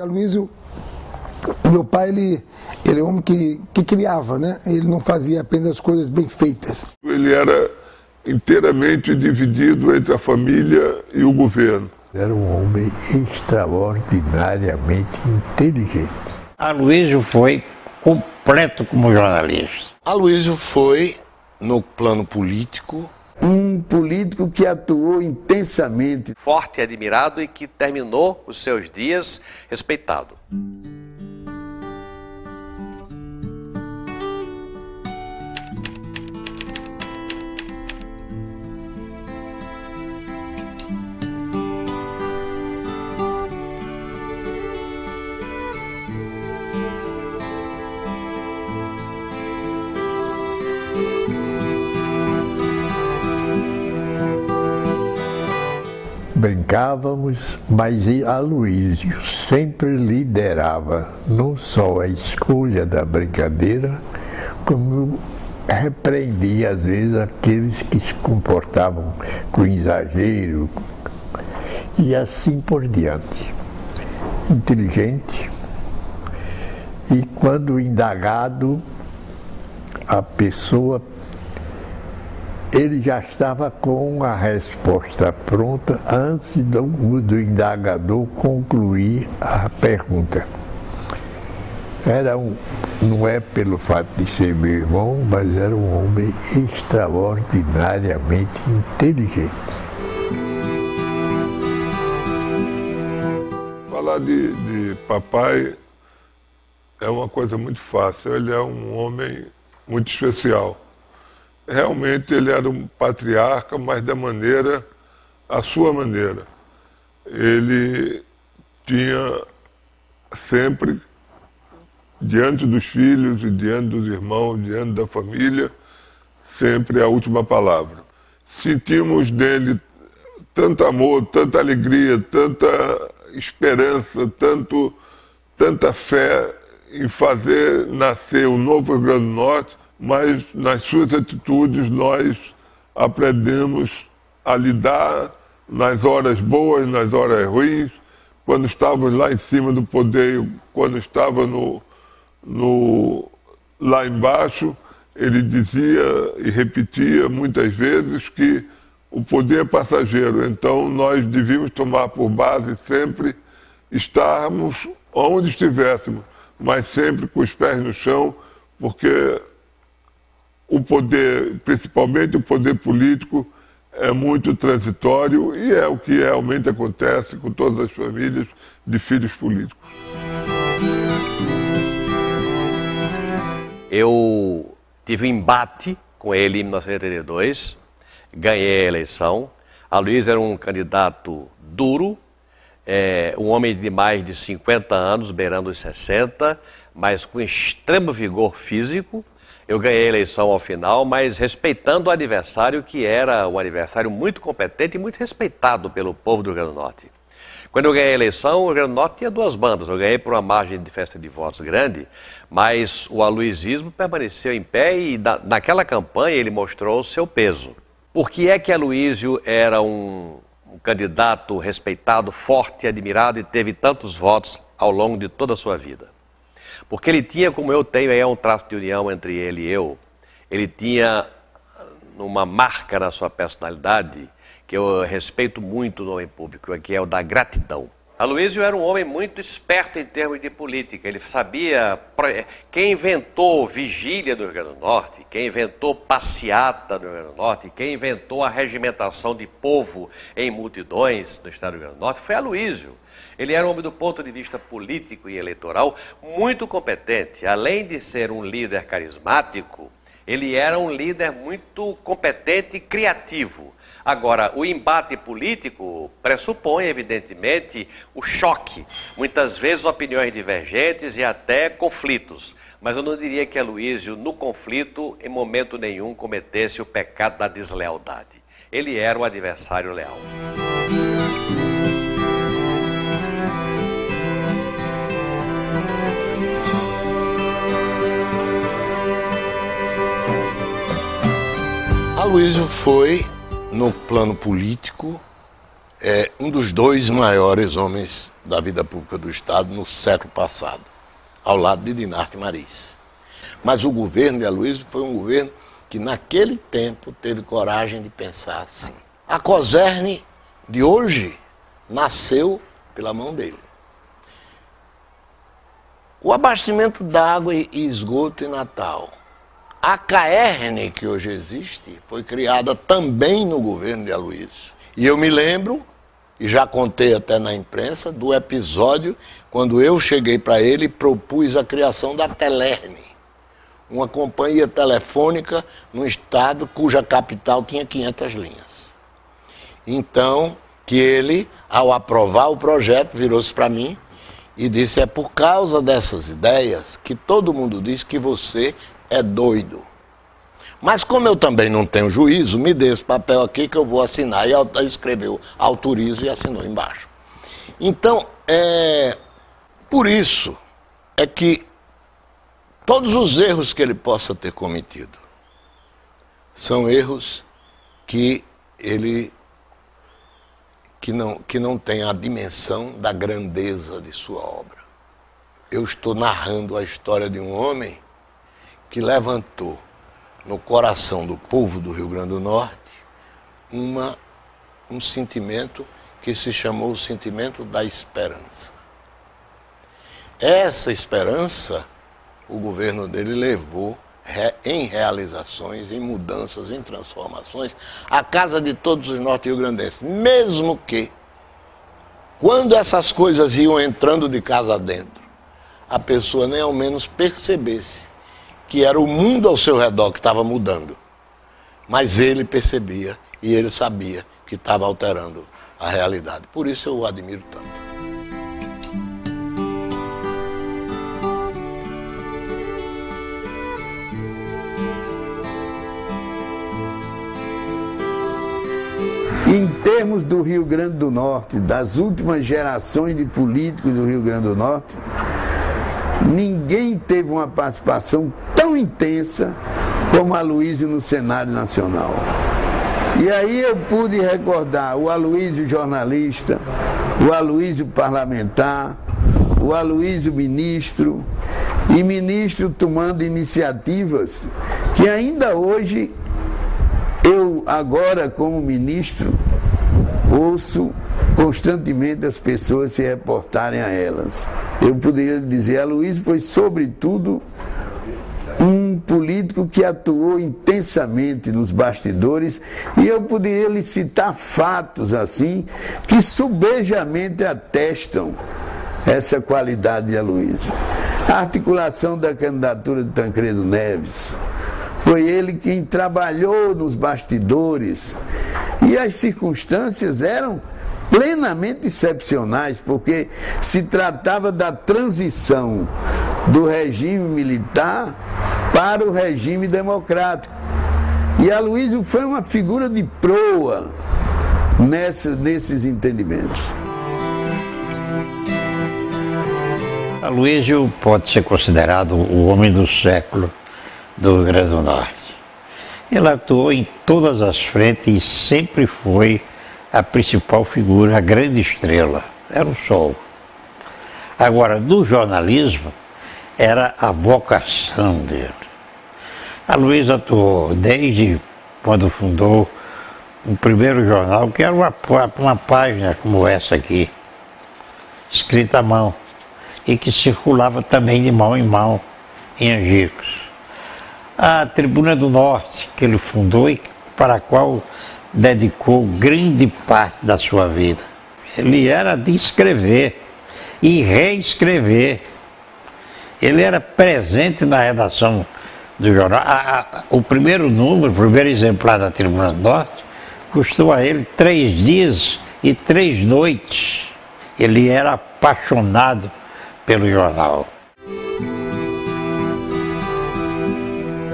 Aloysio, meu pai, ele é um homem que criava, né? Ele não fazia apenas coisas bem feitas. Ele era inteiramente dividido entre a família e o governo. Era um homem extraordinariamente inteligente. Aloysio foi completo como jornalista. Aloysio foi, no plano político, um político que atuou intensamente. Forte e admirado e que terminou os seus dias respeitado. Brincávamos, mas Aloysio sempre liderava não só a escolha da brincadeira, como repreendia às vezes aqueles que se comportavam com exagero e assim por diante. Inteligente, e quando indagado, a pessoa, ele já estava com a resposta pronta antes do indagador concluir a pergunta. Não é pelo fato de ser meu irmão, mas era um homem extraordinariamente inteligente. Falar de papai é uma coisa muito fácil. Ele é um homem muito especial. Realmente ele era um patriarca, mas a sua maneira. Ele tinha sempre, diante dos filhos e diante dos irmãos, diante da família, sempre a última palavra. Sentimos dele tanto amor, tanta alegria, tanta esperança, tanta fé em fazer nascer o novo Rio Grande do Norte, mas nas suas atitudes nós aprendemos a lidar nas horas boas, nas horas ruins, quando estávamos lá em cima do poder, quando estava lá embaixo, ele dizia e repetia muitas vezes que o poder é passageiro, então nós devíamos tomar por base sempre estarmos onde estivéssemos, mas sempre com os pés no chão, porque o poder, principalmente o poder político, é muito transitório e é o que realmente acontece com todas as famílias de filhos políticos. Eu tive um embate com ele em 1982, ganhei a eleição. Aloysio era um candidato duro, um homem de mais de 50 anos, beirando os 60, mas com extremo vigor físico. Eu ganhei a eleição ao final, mas respeitando o adversário, que era um adversário muito competente e muito respeitado pelo povo do Rio Grande do Norte. Quando eu ganhei a eleição, o Rio Grande do Norte tinha duas bandas. Eu ganhei por uma margem de diferença de votos grande, mas o aloysismo permaneceu em pé e naquela campanha ele mostrou o seu peso. Por que é que Aloysio era um candidato respeitado, forte, admirado e teve tantos votos ao longo de toda a sua vida? Porque ele tinha, como eu tenho, aí é um traço de união entre ele e eu, ele tinha uma marca na sua personalidade que eu respeito muito no homem público, que é o da gratidão. Aloysio era um homem muito esperto em termos de política, ele sabia, quem inventou vigília do Rio Grande do Norte, quem inventou passeata do Rio Grande do Norte, quem inventou a regimentação de povo em multidões no estado do Rio Grande do Norte foi Aloysio. Ele era um homem do ponto de vista político e eleitoral muito competente. Além de ser um líder carismático, ele era um líder muito competente e criativo. Agora, o embate político pressupõe, evidentemente, o choque. Muitas vezes opiniões divergentes e até conflitos. Mas eu não diria que Aloysio, no conflito, em momento nenhum, cometesse o pecado da deslealdade. Ele era um adversário leal. Aloysio foi, no plano político, é um dos dois maiores homens da vida pública do Estado no século passado, ao lado de Dinarte Mariz. Mas o governo de Aloysio foi um governo que naquele tempo teve coragem de pensar assim. A Cosern de hoje nasceu pela mão dele. O abastecimento d'água e esgoto em Natal. A Caerne, que hoje existe, foi criada também no governo de Aloysio. E eu me lembro, e já contei até na imprensa, do episódio quando eu cheguei para ele e propus a criação da Telerne, uma companhia telefônica num estado cuja capital tinha 500 linhas. Então, que ele, ao aprovar o projeto, virou-se para mim e disse: é por causa dessas ideias que todo mundo diz que você é doido. Mas como eu também não tenho juízo, me dê esse papel aqui que eu vou assinar. E escreveu, autorizo, e assinou embaixo. Então, por isso é que todos os erros que ele possa ter cometido são erros que ele que não tem a dimensão da grandeza de sua obra. Eu estou narrando a história de um homem que levantou no coração do povo do Rio Grande do Norte um sentimento que se chamou o sentimento da esperança. Essa esperança o governo dele levou em realizações, em mudanças, em transformações, à casa de todos os norte-riograndenses. Mesmo que, quando essas coisas iam entrando de casa dentro, a pessoa nem ao menos percebesse que era o mundo ao seu redor que estava mudando. Mas ele percebia e ele sabia que estava alterando a realidade. Por isso eu o admiro tanto. Em termos do Rio Grande do Norte, das últimas gerações de políticos do Rio Grande do Norte, ninguém teve uma participação tão intensa como Aloysio no cenário nacional. E aí eu pude recordar o Aloysio jornalista, o Aloysio parlamentar, o Aloysio ministro, e ministro tomando iniciativas que ainda hoje eu, agora como ministro, ouço constantemente as pessoas se reportarem a elas. Eu poderia dizer, Aloysio foi sobretudo um político que atuou intensamente nos bastidores, e eu poderia lhe citar fatos assim que subejamente atestam essa qualidade de Aloysio. A articulação da candidatura de Tancredo Neves, foi ele quem trabalhou nos bastidores, e as circunstâncias eram plenamente excepcionais, porque se tratava da transição do regime militar para o regime democrático. E Aloysio foi uma figura de proa nesses entendimentos. Aloysio pode ser considerado o homem do século do Rio Grande do Norte. Ele atuou em todas as frentes e sempre foi a principal figura, a grande estrela. Era o sol. Agora, no jornalismo, era a vocação dele. Aloysio atuou desde quando fundou o primeiro jornal, que era uma página como essa aqui, escrita à mão, e que circulava também de mão em mão em Angicos. A Tribuna do Norte, que ele fundou e para a qual dedicou grande parte da sua vida. Ele era de escrever e reescrever. Ele era presente na redação do jornal. O primeiro número, o primeiro exemplar da Tribuna do Norte, custou a ele 3 dias e 3 noites. Ele era apaixonado pelo jornal.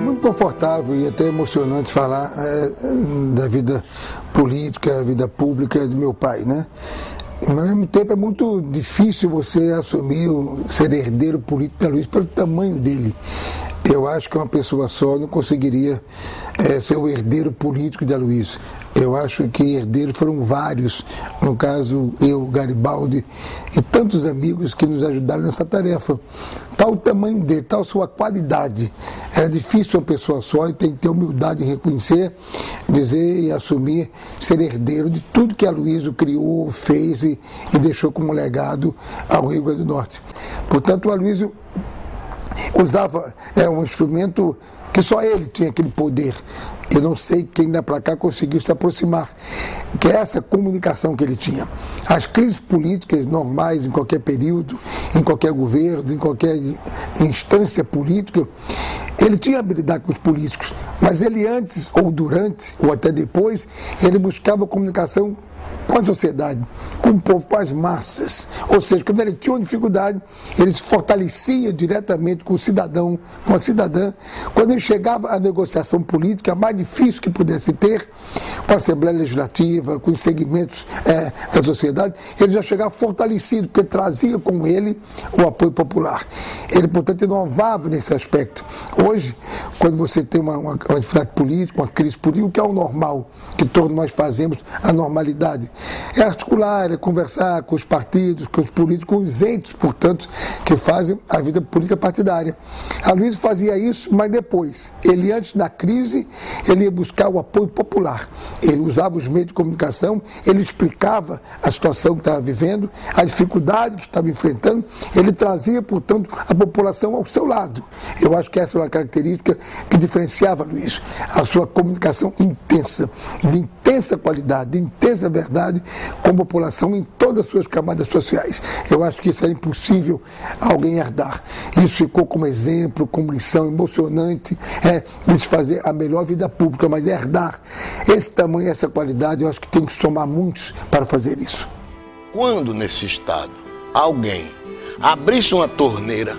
Muito confortável e até emocionante falar da vida política, da vida pública do meu pai, né? Mas, ao mesmo tempo, é muito difícil você assumir ser herdeiro político da Aloysio pelo tamanho dele. Eu acho que uma pessoa só não conseguiria ser o herdeiro político de Aloysio. Eu acho que herdeiros foram vários, no caso eu, Garibaldi e tantos amigos que nos ajudaram nessa tarefa. Tal o tamanho dele, tal sua qualidade. Era difícil uma pessoa só e tem que ter humildade em reconhecer, dizer e assumir ser herdeiro de tudo que Aloysio criou, fez e deixou como legado ao Rio Grande do Norte. Portanto, o Aloysio usava um instrumento que só ele tinha aquele poder. Eu não sei quem lá para cá conseguiu se aproximar, que é essa comunicação que ele tinha. As crises políticas normais em qualquer período, em qualquer governo, em qualquer instância política, ele tinha habilidade com os políticos, mas ele antes, ou durante, ou até depois, ele buscava comunicação com a sociedade, com o povo, com as massas. Ou seja, quando ele tinha uma dificuldade, ele se fortalecia diretamente com o cidadão, com a cidadã. Quando ele chegava à negociação política, a mais difícil que pudesse ter, com a Assembleia Legislativa, com os segmentos da sociedade, ele já chegava fortalecido, porque trazia com ele o apoio popular. Ele, portanto, inovava nesse aspecto. Hoje, quando você tem uma dificuldade política, uma crise política, o que é o normal, que todos nós fazemos, a normalidade, é articular, é conversar com os partidos, com os políticos, com os entes, portanto, que fazem a vida política partidária. Aloysio fazia isso, mas depois, ele antes da crise, ele ia buscar o apoio popular. Ele usava os meios de comunicação, ele explicava a situação que estava vivendo, a dificuldade que estava enfrentando, ele trazia, portanto, a população ao seu lado. Eu acho que essa é uma característica que diferenciava Aloysio, a sua comunicação intensa, de intensa qualidade, de intensa verdade, com a população em todas as suas camadas sociais. Eu acho que isso era impossível alguém herdar. Isso ficou como exemplo, como lição emocionante de se fazer a melhor vida pública, mas herdar esse tamanho, essa qualidade, eu acho que tem que somar muitos para fazer isso. Quando nesse estado alguém abrisse uma torneira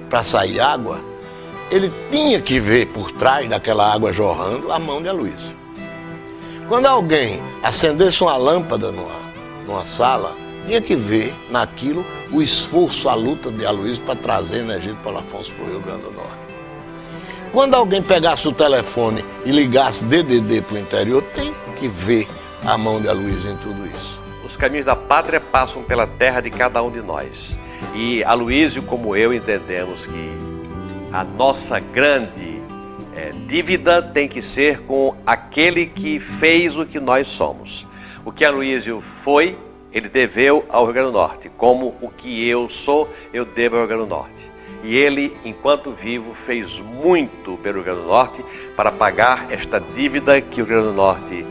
para sair água, ele tinha que ver por trás daquela água jorrando a mão de Aloysio. Quando alguém acendesse uma lâmpada numa sala, tinha que ver naquilo o esforço, a luta de Aloysio para trazer energia de Paulo Afonso para o Rio Grande do Norte. Quando alguém pegasse o telefone e ligasse DDD para o interior, tem que ver a mão de Aloysio em tudo isso. Os caminhos da pátria passam pela terra de cada um de nós. E Aloysio, como eu, entendemos que a nossa grande dívida tem que ser com aquele que fez o que nós somos. O que Aloysio foi, ele deveu ao Rio Grande do Norte, como o que eu sou, eu devo ao Rio Grande do Norte. E ele, enquanto vivo, fez muito pelo Rio Grande do Norte para pagar esta dívida que o Rio Grande do Norte,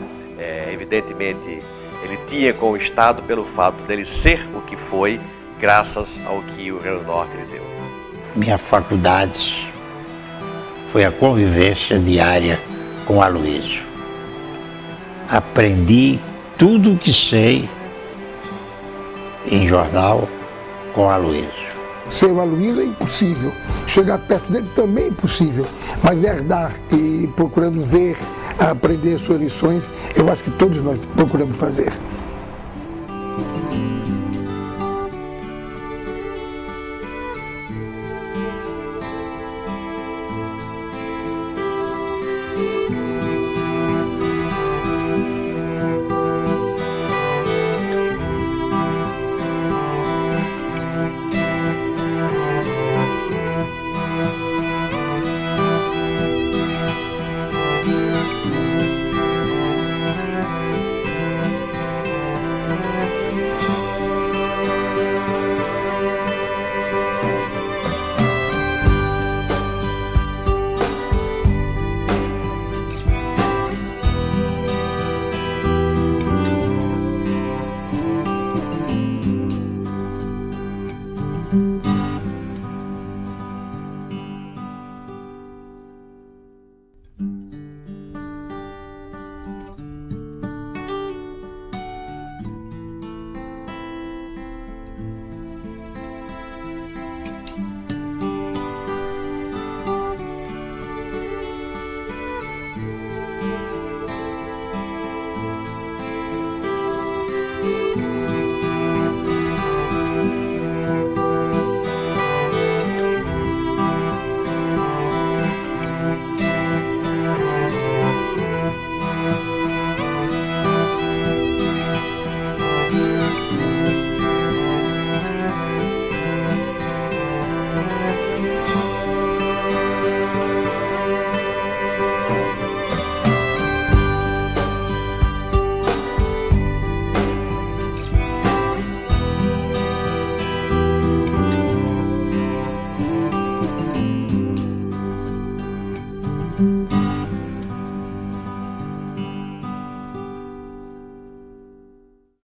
evidentemente, ele tinha com o Estado pelo fato dele ser o que foi, graças ao que o Rio Grande do Norte lhe deu. Minha faculdade foi a convivência diária com Aloysio. Aprendi tudo o que sei em jornal com Aloysio. Ser o Aloysio é impossível, chegar perto dele também é impossível, mas herdar e procurando ver, aprender suas lições, eu acho que todos nós procuramos fazer.